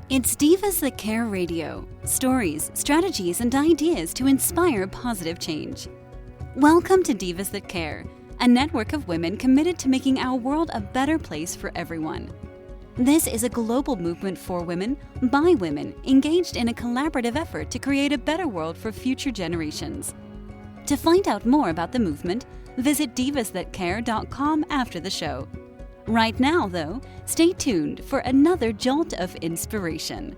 It's Divas That Care Radio. Stories, strategies, and ideas to inspire positive change. Welcome to Divas That Care, a network of women committed to making our world a better place for everyone. This is a global movement for women, by women, engaged in a collaborative effort to create a better world for future generations. To find out more about the movement, visit divasthatcare.com after the show. Right now, though, stay tuned for another jolt of inspiration.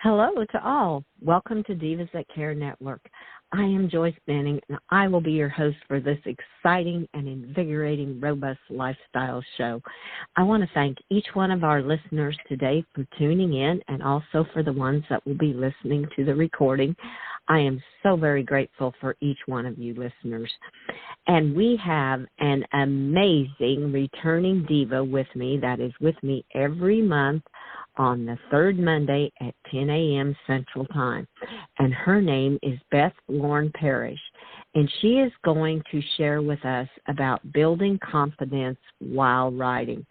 Hello to all. Welcome to Divas That Care Network. I am Joyce Manning, and I will be your host for this exciting and invigorating, robust lifestyle show. I want to thank each one of our listeners today for tuning in, and also for the ones that will be listening to the recording. I am so very grateful for each one of you listeners. And we have an amazing returning diva with me that is with me every month on the third Monday at 10 a.m. Central Time. And her name is Beth Parrish. And she is going to share with us about building confidence while riding.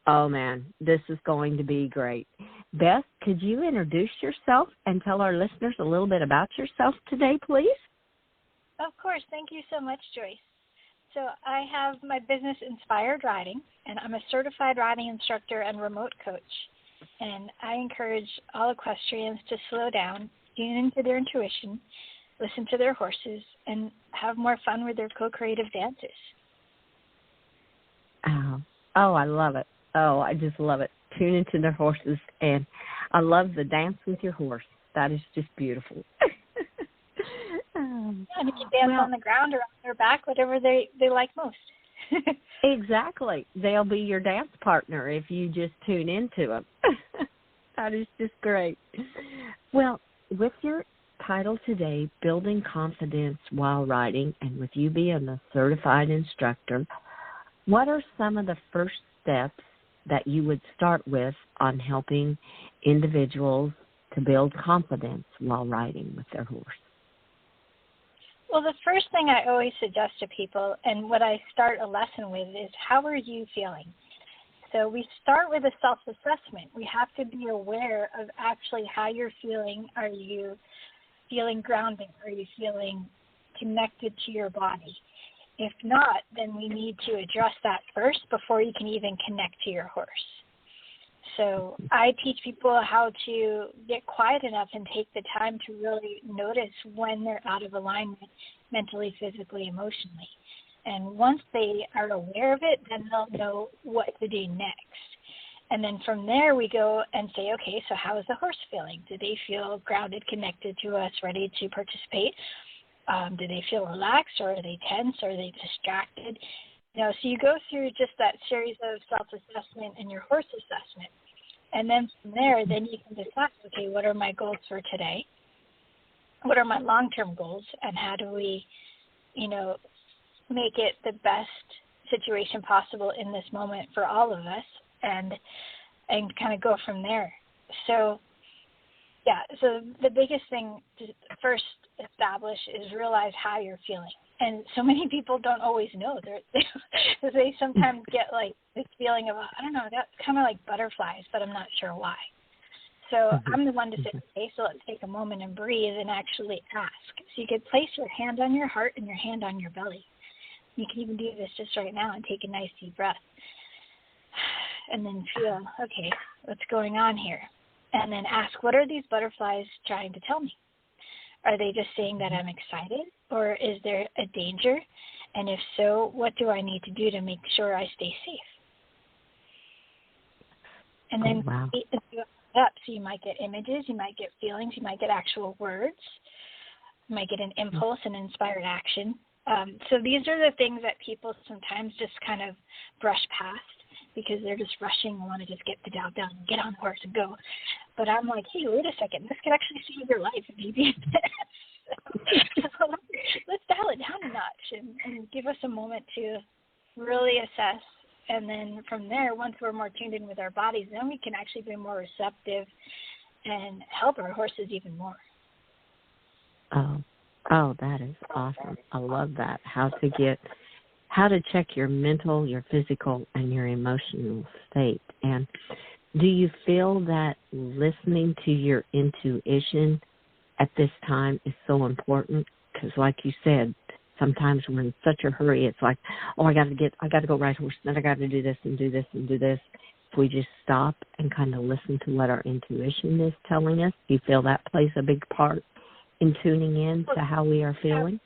Oh, man, this is going to be great. Beth, could you introduce yourself and tell our listeners a little bit about yourself today, please? Of course. Thank you so much, Joyce. So I have my business, Inspired Riding, and I'm a certified riding instructor and remote coach. And I encourage all equestrians to slow down, tune into their intuition, listen to their horses, and have more fun with their co-creative dances. Oh, I love it. Oh, I just love it. Tune into their horses, and I love the dance with your horse. That is just beautiful. And if you dance on the ground or on their back, whatever they like most. Exactly. They'll be your dance partner if you just tune into them. That is just great. Well, with your title today, Building Confidence While Riding, and with you being a certified instructor, what are some of the first steps that you would start with on helping individuals to build confidence while riding with their horse? Well, the first thing I always suggest to people, and what I start a lesson with, is how are you feeling? So we start with a self-assessment. We have to be aware of actually how you're feeling. Are you feeling grounded? Are you feeling connected to your body? If not, then we need to address that first before you can even connect to your horse. So I teach people how to get quiet enough and take the time to really notice when they're out of alignment mentally, physically, emotionally. And once they are aware of it, then they'll know what to do next. And then from there we go and say, okay, so how is the horse feeling? Do they feel grounded, connected to us, ready to participate? Do they feel relaxed, or are they tense, or are they distracted? So you go through just that series of self-assessment and your horse assessment. And then from there, then you can decide, okay, what are my goals for today? What are my long-term goals? And how do we, make it the best situation possible in this moment for all of us, and kind of go from there. So the biggest thing to first establish is realize how you're feeling. And so many people don't always know. They sometimes get like this feeling of, I don't know, that's kind of like butterflies, but I'm not sure why. So I'm the one to say, okay, so let's take a moment and breathe and actually ask. So you could place your hand on your heart and your hand on your belly. You can even do this just right now and take a nice deep breath. And then feel, okay, what's going on here? And then ask, what are these butterflies trying to tell me? Are they just saying that I'm excited, or is there a danger? And if so, what do I need to do to make sure I stay safe? And then up, so you might get images, you might get feelings, you might get actual words, you might get an impulse and inspired action. So these are the things that people sometimes just kind of brush past because they're just rushing and want to just get the job done, get on the horse and go. But I'm like, hey, wait a second, this could actually save your life if you do this. So let's dial it down a notch and give us a moment to really assess. And then from there, once we're more tuned in with our bodies, then we can actually be more receptive and help our horses even more. Oh, that is awesome. I love that. How to check your mental, your physical, and your emotional state. And Do you feel that listening to your intuition at this time is so important? Because like you said, sometimes we're in such a hurry. It's like, oh, I got to go ride horse, then I got to do this and do this and do this. If we just stop and kind of listen to what our intuition is telling us, do you feel that plays a big part in tuning in to how we are feeling?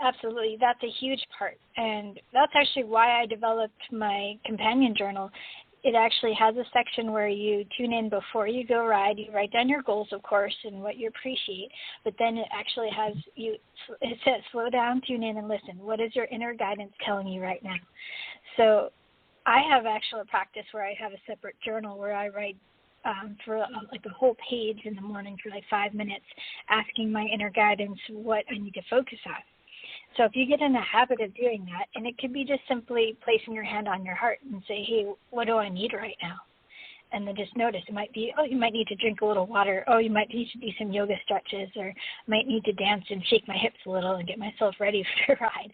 Absolutely. That's a huge part. And that's actually why I developed my companion journal. It actually has a section where you tune in before you go ride. You write down your goals, of course, and what you appreciate. But then it actually has you. It says, slow down, tune in, and listen. What is your inner guidance telling you right now? So I have actually a practice where I have a separate journal where I write for like a whole page in the morning for like 5 minutes, asking my inner guidance what I need to focus on. So if you get in the habit of doing that, and it could be just simply placing your hand on your heart and say, hey, what do I need right now? And then just notice. It might be, oh, you might need to drink a little water. Oh, you might need to do some yoga stretches, or might need to dance and shake my hips a little and get myself ready for the ride.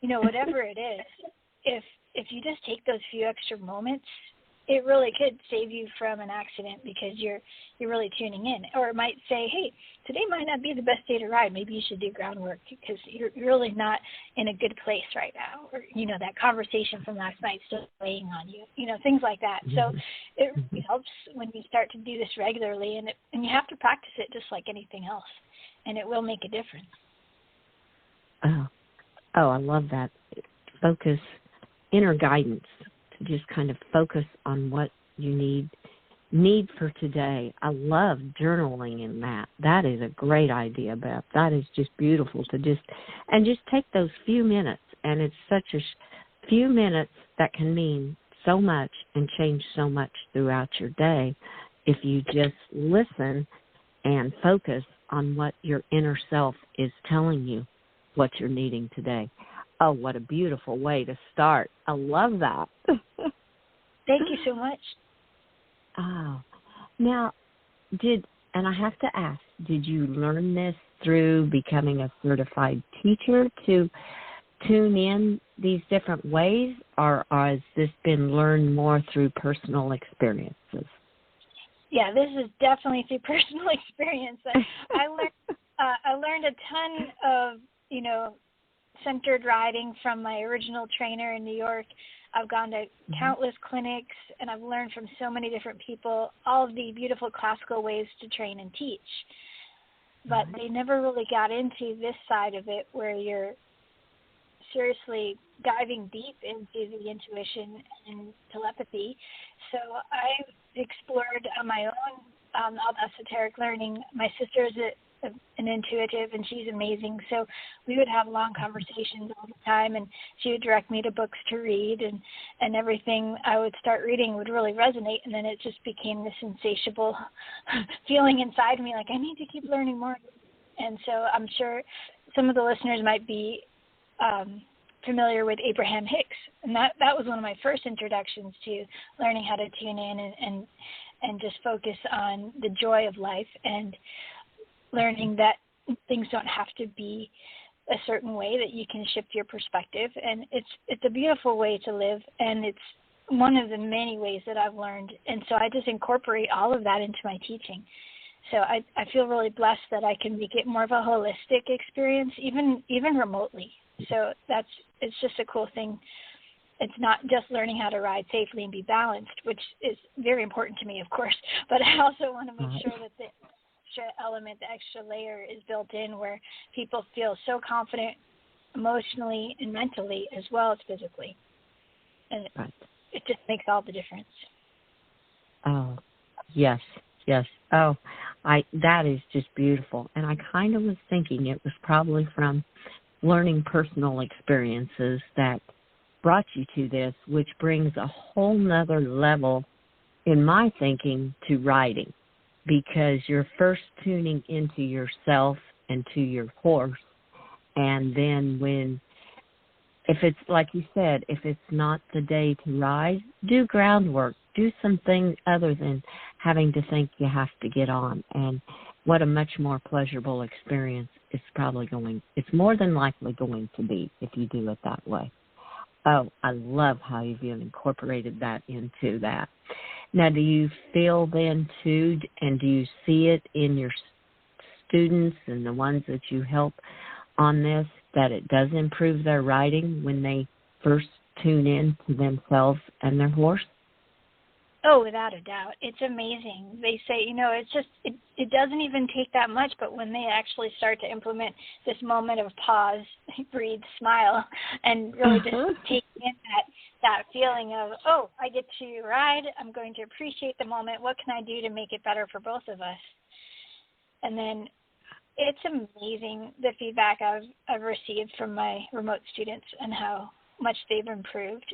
You know, whatever it is, if you just take those few extra moments, it really could save you from an accident because you're really tuning in. Or it might say, hey, today might not be the best day to ride. Maybe you should do groundwork because you're really not in a good place right now. Or, you know, that conversation from last night still weighing on you. You know, things like that. So it really helps when you start to do this regularly, and you have to practice it just like anything else, and it will make a difference. Oh, I love that. Focus, inner guidance. Just kind of focus on what you need for today. I love journaling in that. That is a great idea, Beth. That is just beautiful to just take those few minutes, and it's such a few minutes that can mean so much and change so much throughout your day if you just listen and focus on what your inner self is telling you, what you're needing today. Oh, what a beautiful way to start. I love that. Thank you so much. Oh, now, and I have to ask, did you learn this through becoming a certified teacher to tune in these different ways, or has this been learned more through personal experiences? Yeah, this is definitely through personal experience. I learned a ton of, you know, centered riding from my original trainer in New York. I've gone to countless clinics, and I've learned from so many different people all of the beautiful classical ways to train and teach. But they never really got into this side of it where you're seriously diving deep into the intuition and telepathy. So I explored on my own all the esoteric learning. My sister is an intuitive, and she's amazing. So we would have long conversations all the time, and she would direct me to books to read, and everything I would start reading would really resonate, and then it just became this insatiable feeling inside me, like I need to keep learning more. And so I'm sure some of the listeners might be familiar with Abraham Hicks, and that was one of my first introductions to learning how to tune in and just focus on the joy of life, and learning that things don't have to be a certain way, that you can shift your perspective. And it's a beautiful way to live, and it's one of the many ways that I've learned. And so I just incorporate all of that into my teaching. So I feel really blessed that I can make it more of a holistic experience, even remotely. So it's just a cool thing. It's not just learning how to ride safely and be balanced, which is very important to me, of course, but I also want to make sure that the element, the extra layer is built in where people feel so confident emotionally and mentally as well as physically. And it just makes all the difference. Oh, yes. Oh, that is just beautiful. And I kind of was thinking it was probably from learning personal experiences that brought you to this, which brings a whole nother level in my thinking to riding. Because you're first tuning into yourself and to your horse, and then if it's like you said, if it's not the day to ride, do groundwork, do something other than having to think you have to get on. And what a much more pleasurable experience it's more than likely going to be if you do it that way. Oh, I love how you've incorporated that into that. Now, do you feel then, too, and do you see it in your students and the ones that you help on this, that it does improve their writing when they first tune in to themselves and their horse? Oh, without a doubt. It's amazing. They say, it doesn't even take that much, but when they actually start to implement this moment of pause, breathe, smile, and really just take in that feeling of, oh, I get to ride, I'm going to appreciate the moment, what can I do to make it better for both of us? And then it's amazing the feedback I've received from my remote students and how much they've improved.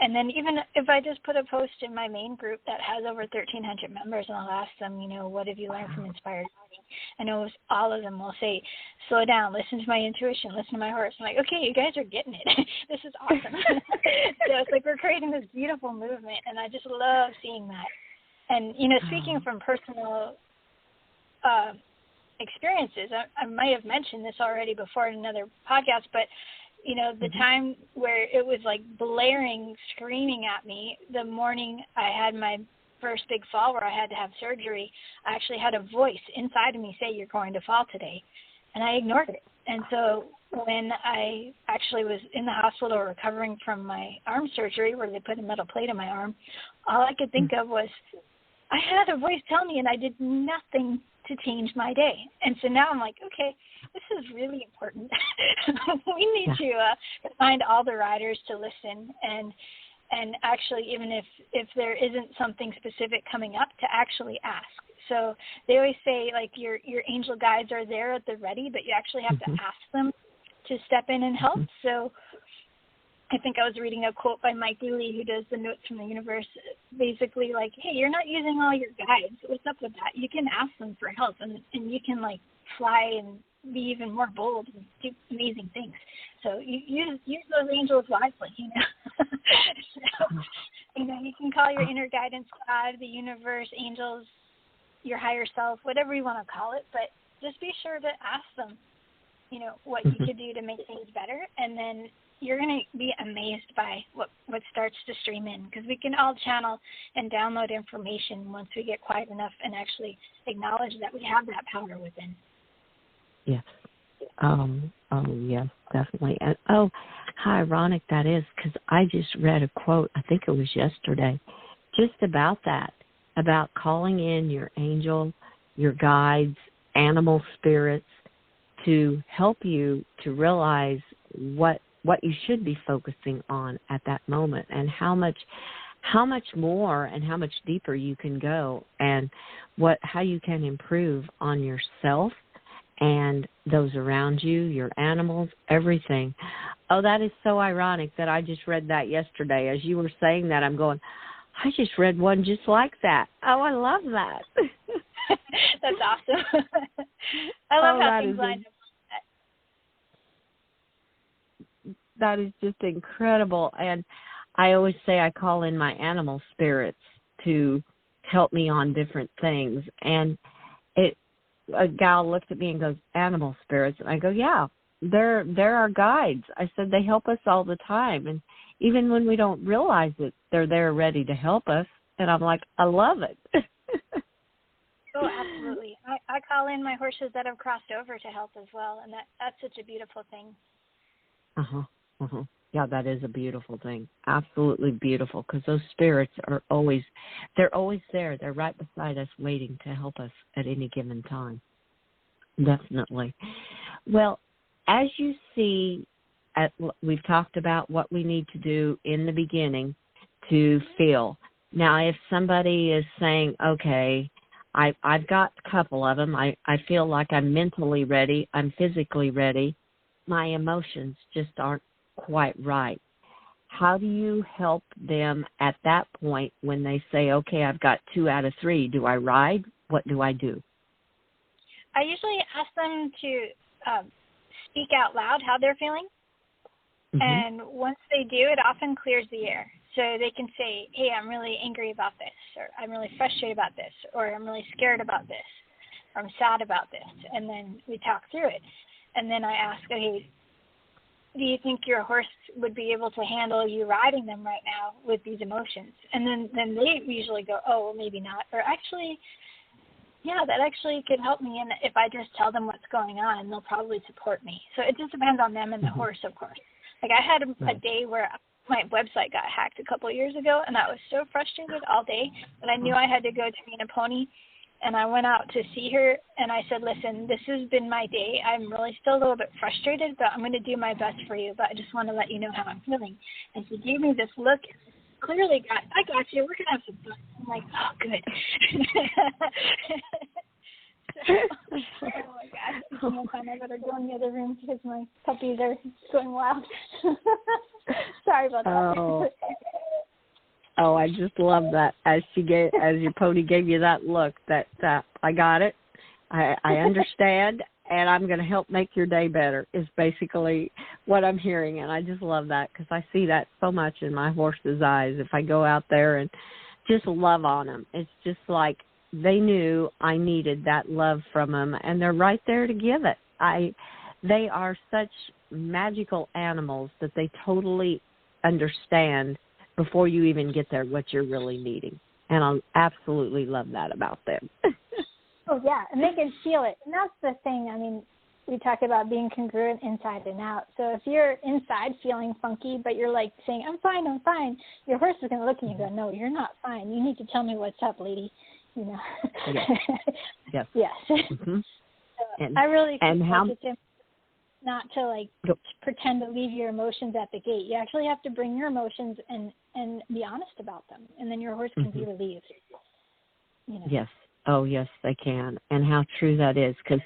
And then even if I just put a post in my main group that has over 1,300 members, and I'll ask them, what have you learned from Inspired Riding? I know all of them will say, slow down, listen to my intuition, listen to my horse. I'm like, okay, you guys are getting it. This is awesome. So it's like we're creating this beautiful movement, and I just love seeing that. And, speaking from personal experiences, I might have mentioned this already before in another podcast, but the time where it was like blaring, screaming at me, the morning I had my first big fall where I had to have surgery, I actually had a voice inside of me say, you're going to fall today. And I ignored it. And so when I actually was in the hospital recovering from my arm surgery where they put a metal plate in my arm, all I could think of was, I had a voice tell me and I did nothing to change my day. And so now I'm like, okay, this is really important. We need to find all the riders to listen and actually, even if there isn't something specific coming up, to actually ask. So they always say, like, your angel guides are there at the ready, but you actually have to ask them to step in and help. So I think I was reading a quote by Mike Dooley, who does the Notes from the Universe, basically like, hey, you're not using all your guides. What's up with that? You can ask them for help, and you can, like, fly and be even more bold and do amazing things. So you use those angels wisely, So, you can call your inner guidance God, the universe, angels, your higher self, whatever you want to call it, but just be sure to ask them, what you could do to make things better, and then you're going to be amazed by what starts to stream in, because we can all channel and download information once we get quiet enough and actually acknowledge that we have that power within. Yes. Yes, definitely. And how ironic that is, because I just read a quote, I think it was yesterday, just about that, about calling in your angel, your guides, animal spirits to help you to realize what you should be focusing on at that moment, and how much more and how much deeper you can go, and how you can improve on yourself and those around you, your animals, everything. Oh, that is so ironic that I just read that yesterday. As you were saying that, I'm going, I just read one just like that. Oh, I love that. That's awesome. I love how things line up. That is just incredible. And I always say I call in my animal spirits to help me on different things. And a gal looked at me and goes, animal spirits? And I go, yeah, they're our guides. I said, they help us all the time. And even when we don't realize it, they're there ready to help us. And I'm like, I love it. Oh, absolutely. I call in my horses that have crossed over to help as well. And that's such a beautiful thing. Yeah, that is a beautiful thing. Absolutely beautiful, because those spirits are always there. They're right beside us waiting to help us at any given time. Definitely. Well, as you see, we've talked about what we need to do in the beginning to feel. Now, if somebody is saying, okay, I've got a couple of them. I feel like I'm mentally ready. I'm physically ready. My emotions just aren't quite right. How do you help them at that point when they say, okay, I've got 2 out of 3. Do I ride? What do I do? I usually ask them to speak out loud how they're feeling. And once they do, it often clears the air. So they can say, hey, I'm really angry about this, or I'm really frustrated about this, or I'm really scared about this, or I'm sad about this. And then we talk through it. And then I ask, okay, do you think your horse would be able to handle you riding them right now with these emotions? And then they usually go, oh, well, maybe not. Or actually, yeah, that actually could help me. And if I just tell them what's going on, they'll probably support me. So it just depends on them and the horse, of course. Like I had a day where my website got hacked a couple of years ago, and I was so frustrated all day, but I knew I had to go to Meet a Pony. And I went out to see her, and I said, listen, this has been my day. I'm really still a little bit frustrated, but I'm going to do my best for you. But I just want to let you know how I'm feeling. And she gave me this look. Clearly, I got you. We're going to have some fun. I'm like, oh, good. So, oh, my gosh. I better go in the other room because my puppies are going wild. Sorry about that. Oh, I just love that. As your pony gave you that look, that I got it, I understand, and I'm going to help make your day better. Is basically what I'm hearing, and I just love that because I see that so much in my horse's eyes. If I go out there and just love on them, it's just like they knew I needed that love from them, and they're right there to give it. They are such magical animals that they totally understand before you even get there what you're really needing. And I absolutely love that about them. Oh, yeah, and they can feel it. And that's the thing. I mean, we talk about being congruent inside and out. So if you're inside feeling funky, but you're like saying, I'm fine, your horse is going to look at you and go, no, you're not fine. You need to tell me what's up, lady. You know. Yes. Yes. Mm-hmm. So I really think not to pretend to leave your emotions at the gate. You actually have to bring your emotions and be honest about them, and then your horse can be relieved. You know. Yes. Oh, yes, they can. And how true that is, because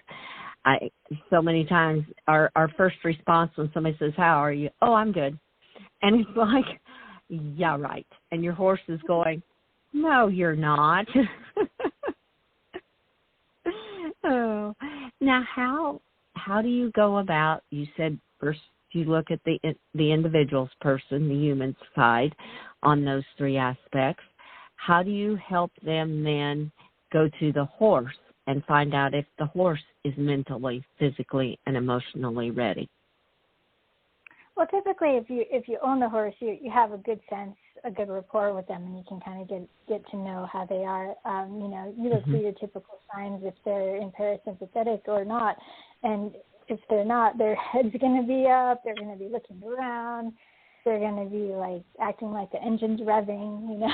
so many times our first response when somebody says, how are you? Oh, I'm good. And it's like, yeah, right. And your horse is going, no, you're not. Oh, now how do you go about, you said first you look at the individual's person, the human side on those three aspects. How do you help them then go to the horse and find out if the horse is mentally, physically, and emotionally ready? Well, typically, if you own the horse, you have a good sense, a good rapport with them, and you can kind of get to know how they are. You look for your typical signs if they're in parasympathetic or not, and if they're not, their head's going to be up. They're going to be looking around. They're going to be like acting like the engine's revving, you know.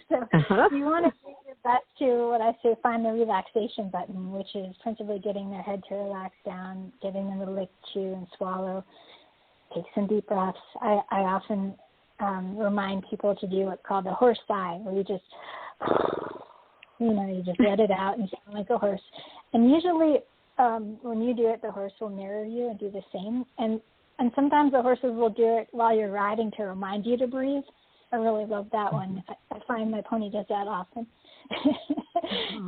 So you want to do your best to what I say, find the relaxation button, which is principally getting their head to relax down, getting them to lick, chew, and swallow. Take some deep breaths. I often remind people to do what's called the horse sigh, where you just, you just let it out and sound like a horse. And usually when you do it, the horse will mirror you and do the same. And sometimes the horses will do it while you're riding to remind you to breathe. I really love that one. I find my pony does that often.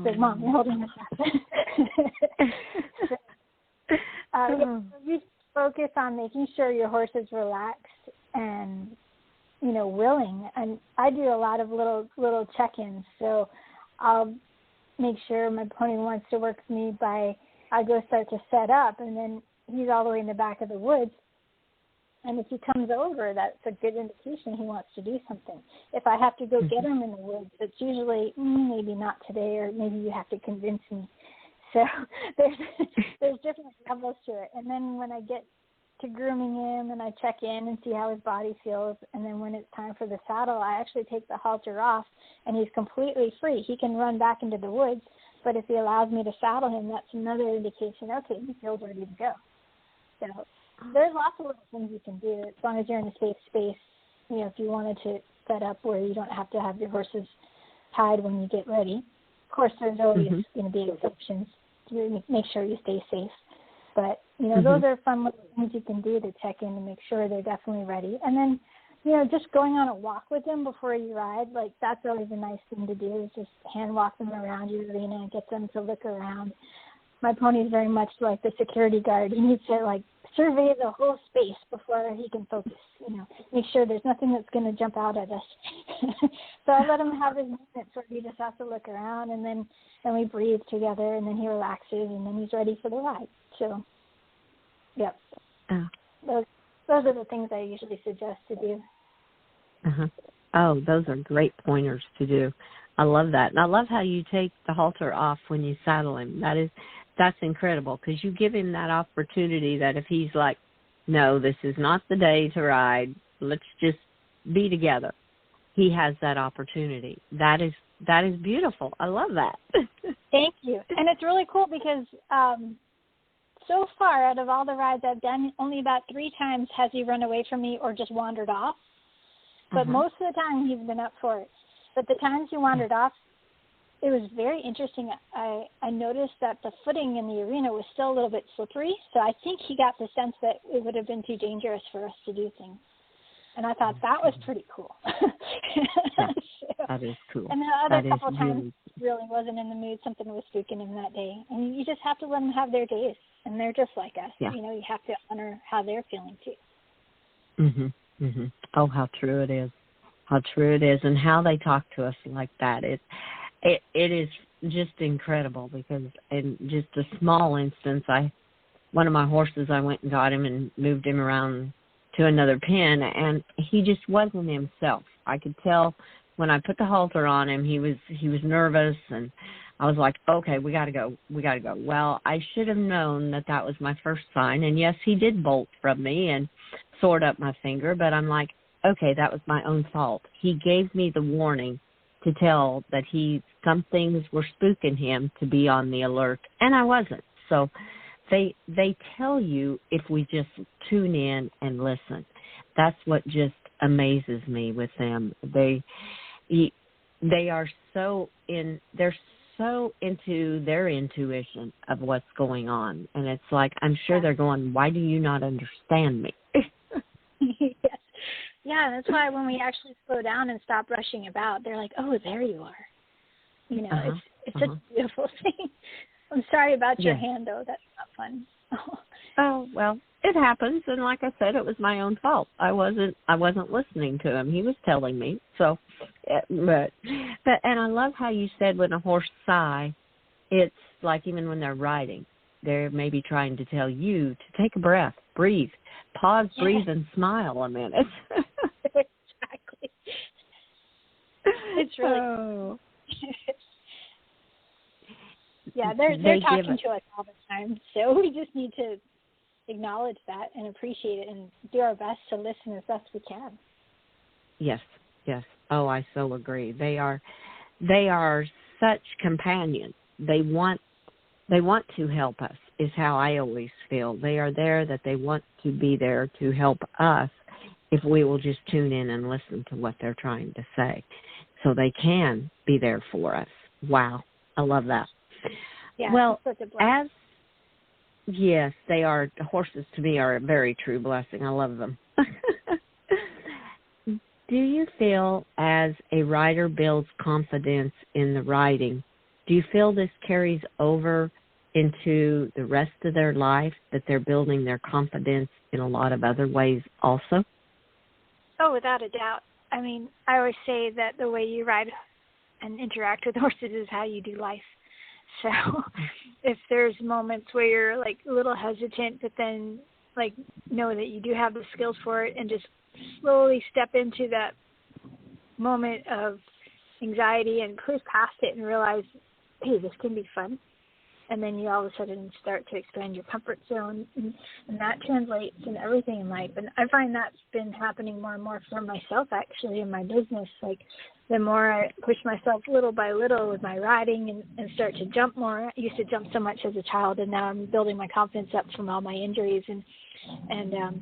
Says, Mom, you're holding my breath. You focus on making sure your horse is relaxed and, willing. And I do a lot of little check-ins. So I'll make sure my pony wants to work with me I go start to set up, and then he's all the way in the back of the woods. And if he comes over, that's a good indication he wants to do something. If I have to go get him in the woods, it's usually maybe not today, or maybe you have to convince me. So there's different levels to it. And then when I get to grooming him and I check in and see how his body feels, and then when it's time for the saddle, I actually take the halter off, and he's completely free. He can run back into the woods, but if he allows me to saddle him, that's another indication, okay, he feels ready to go. So there's lots of little things you can do as long as you're in a safe space. If you wanted to set up where you don't have to have your horses tied when you get ready. Of course, there's always going to be exceptions to make sure you stay safe. But, those are fun little things you can do to check in and make sure they're definitely ready. And then, just going on a walk with them before you ride, that's always a nice thing to do, is just hand walk them around your arena and get them to look around. My pony is very much like the security guard. He needs to, survey the whole space before he can focus, make sure there's nothing that's going to jump out at us. So I let him have his moments where he just has to look around, and then we breathe together, and then he relaxes, and then he's ready for the ride. So, yep. Oh. those are the things I usually suggest to do. Uh-huh. Oh, those are great pointers to do. I love that. And I love how you take the halter off when you saddle him. That's incredible, because you give him that opportunity that if he's like, no, this is not the day to ride, let's just be together, he has that opportunity. That is beautiful. I love that. Thank you. And it's really cool because so far out of all the rides I've done, only about 3 times has he run away from me or just wandered off. But most of the time he's been up for it. But the times he wandered off, it was very interesting. I noticed that the footing in the arena was still a little bit slippery, so I think he got the sense that it would have been too dangerous for us to do things. And I thought that was pretty cool. That is cool. And the other couple of times really wasn't in the mood. Something was spooking him that day. And you just have to let them have their days. And they're just like us. Yeah. You know, you have to honor how they're feeling too. Mhm. Mhm. Oh, how true it is. How true it is, and how they talk to us like that. It is just incredible, because in just a small instance, one of my horses, I went and got him and moved him around to another pen, and he just wasn't himself. I could tell when I put the halter on him, he was nervous, and I was like, okay, we got to go. Well, I should have known that was my first sign, and yes, he did bolt from me and sword up my finger, but I'm like, okay, that was my own fault. He gave me the warning to tell that some things were spooking him to be on the alert, and I wasn't. So they tell you if we just tune in and listen. That's what just amazes me with them. They are they're so into their intuition of what's going on, and it's like, I'm sure they're going, why do you not understand me? Yes. Yeah, that's why when we actually slow down and stop rushing about, they're like, oh, there you are. You know, it's such a beautiful thing. I'm sorry about your hand, though. That's not fun. Oh, well, it happens, and like I said, it was my own fault. I wasn't listening to him. He was telling me. So, but and I love how you said when a horse sigh, it's like even when they're riding, they're maybe trying to tell you to take a breath, breathe, pause, breathe, and smile a minute. Exactly. It's really yeah, they're talking to us all the time, so we just need to acknowledge that and appreciate it and do our best to listen as best we can. Yes. Oh, I so agree. They are such companions. They want to help us, is how I always feel. They are there, that they want to be there to help us if we will just tune in and listen to what they're trying to say. So they can be there for us. Wow. I love that. Yeah, well, such a blessing. Yes, they are. Horses to me are a very true blessing. I love them. Do you feel as a rider builds confidence in the riding, do you feel this carries over into the rest of their life, that they're building their confidence in a lot of other ways also? Oh, without a doubt. I mean, I always say that the way you ride and interact with horses is how you do life. So if there's moments where you're like a little hesitant, but then like know that you do have the skills for it, and just slowly step into that moment of anxiety and push past it and realize, hey, this can be fun. And then you all of a sudden start to expand your comfort zone, and that translates in everything in life. And I find that's been happening more and more for myself, actually, in my business. Like, the more I push myself little by little with my riding and start to jump more. I used to jump so much as a child, and now I'm building my confidence up from all my injuries and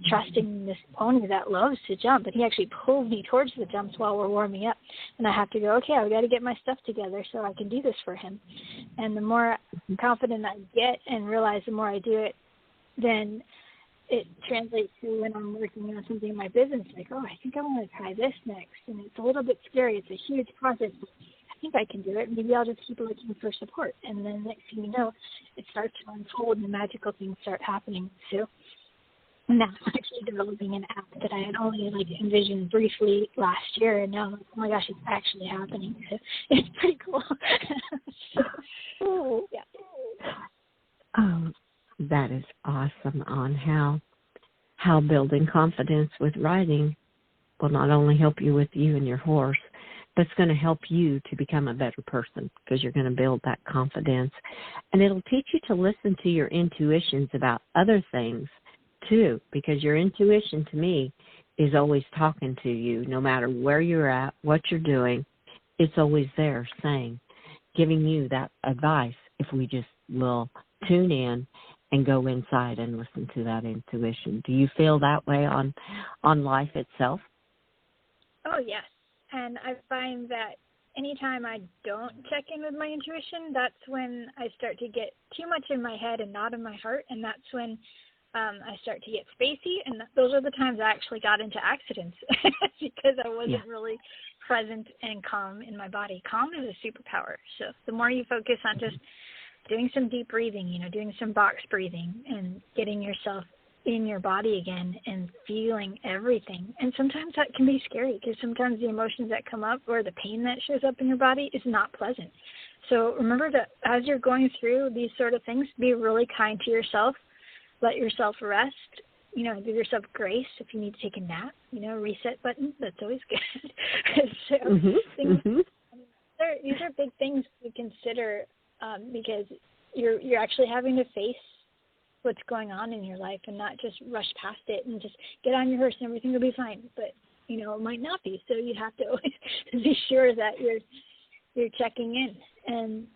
trusting this pony that loves to jump. And he actually pulls me towards the jumps while we're warming up. And I have to go, okay, I've got to get my stuff together so I can do this for him. And the more confident I get and realize the more I do it, then it translates to when I'm working on something in my business, like, oh, I think I want to try this next. And it's a little bit scary. It's a huge project. I think I can do it. Maybe I'll just keep looking for support. And then next thing you know, it starts to unfold and magical things start happening. So now I'm actually developing an app that I had only envisioned briefly last year, and now I'm like, oh my gosh, it's actually happening. So it's pretty cool. So, yeah. Oh, that is awesome on how how building confidence with writing will not only help you with you and your horse, but it's going to help you to become a better person because you're going to build that confidence. And it'll teach you to listen to your intuitions about other things, too, because your intuition, to me, is always talking to you no matter where you're at, what you're doing. It's always there saying, giving you that advice if we just will tune in and go inside and listen to that intuition. Do you feel that way on life itself? Oh, yes. And I find that anytime I don't check in with my intuition, that's when I start to get too much in my head and not in my heart, and that's when I start to get spacey, and those are the times I actually got into accidents because I wasn't really present and calm in my body. Calm is a superpower. So the more you focus on just doing some deep breathing, doing some box breathing and getting yourself in your body again and feeling everything. And sometimes that can be scary because sometimes the emotions that come up or the pain that shows up in your body is not pleasant. So remember that as you're going through these sort of things, be really kind to yourself. Let yourself rest. Give yourself grace if you need to take a nap. Reset button. That's always good. So these are big things to consider because you're actually having to face what's going on in your life and not just rush past it and just get on your horse and everything will be fine. But it might not be. So you have to always be sure that you're checking in. And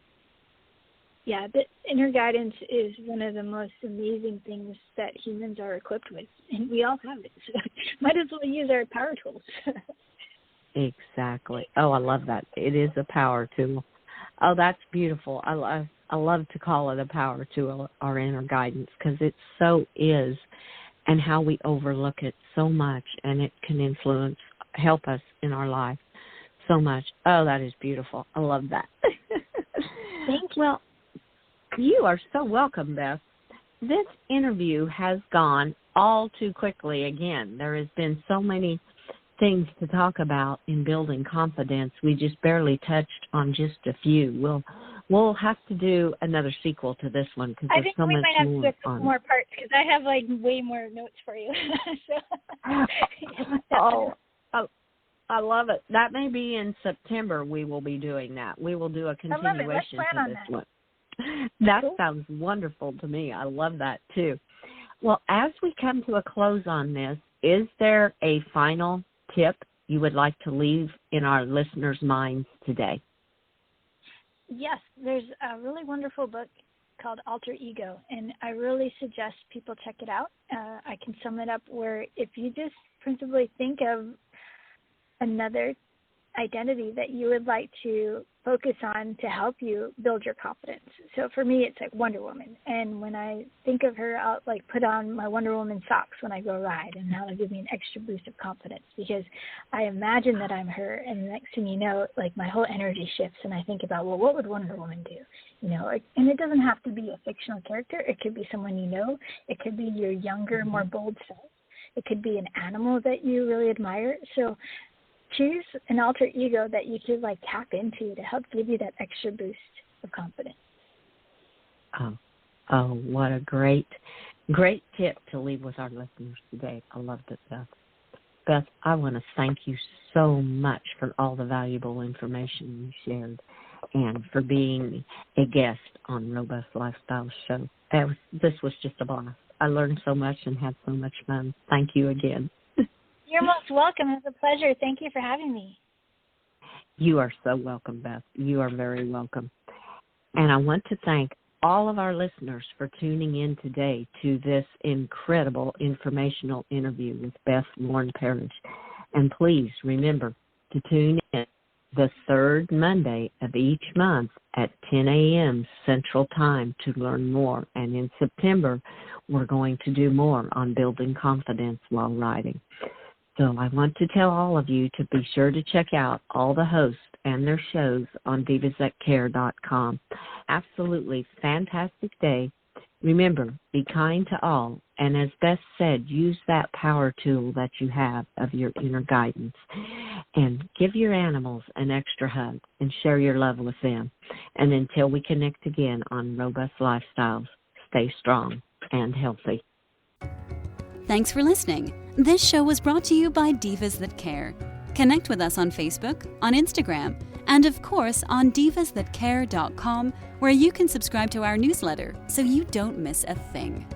yeah, the inner guidance is one of the most amazing things that humans are equipped with, and we all have it. So might as well use our power tools. Exactly. Oh, I love that. It is a power tool. Oh, that's beautiful. I love to call it a power tool, our inner guidance, because it so is, and how we overlook it so much, and it can help us in our life so much. Oh, that is beautiful. I love that. Thank you. Well, you are so welcome, Beth. This interview has gone all too quickly again. There has been so many things to talk about in building confidence. We just barely touched on just a few. We'll have to do another sequel to this one because there's so much more. I think we might have to do a couple more parts because I have way more notes for you. I love it. That may be in September we will be doing that. We will do a continuation to this one. That sounds wonderful to me. I love that too. Well, as we come to a close on this, is there a final tip you would like to leave in our listeners' minds today? Yes, there's a really wonderful book called Alter Ego, and I really suggest people check it out. I can sum it up where if you just principally think of another identity that you would like to focus on to help you build your confidence. So for me, it's like Wonder Woman. And when I think of her, I'll put on my Wonder Woman socks when I go ride, and that'll give me an extra boost of confidence because I imagine that I'm her. And the next thing you know, my whole energy shifts and I think about, well, what would Wonder Woman do? And it doesn't have to be a fictional character. It could be someone you know. It could be your younger, more bold self. It could be an animal that you really admire. So choose an alter ego that you could tap into to help give you that extra boost of confidence. Oh, what a great tip to leave with our listeners today. I loved it, Beth. Beth, I want to thank you so much for all the valuable information you shared and for being a guest on Robust Lifestyle Show. This was just a blast. I learned so much and had so much fun. Thank you again. You're most welcome. It was a pleasure. Thank you for having me. You are so welcome, Beth. You are very welcome. And I want to thank all of our listeners for tuning in today to this incredible informational interview with Beth Lauren Parrish. And please remember to tune in the third Monday of each month at 10 a.m. Central Time to learn more. And in September, we're going to do more on building confidence while riding. So I want to tell all of you to be sure to check out all the hosts and their shows on divasthatcare.com. Absolutely fantastic day. Remember, be kind to all. And as Beth said, use that power tool that you have of your inner guidance. And give your animals an extra hug and share your love with them. And until we connect again on Robust Lifestyles, stay strong and healthy. Thanks for listening. This show was brought to you by Divas That Care. Connect with us on Facebook, on Instagram, and of course on divasthatcare.com, where you can subscribe to our newsletter so you don't miss a thing.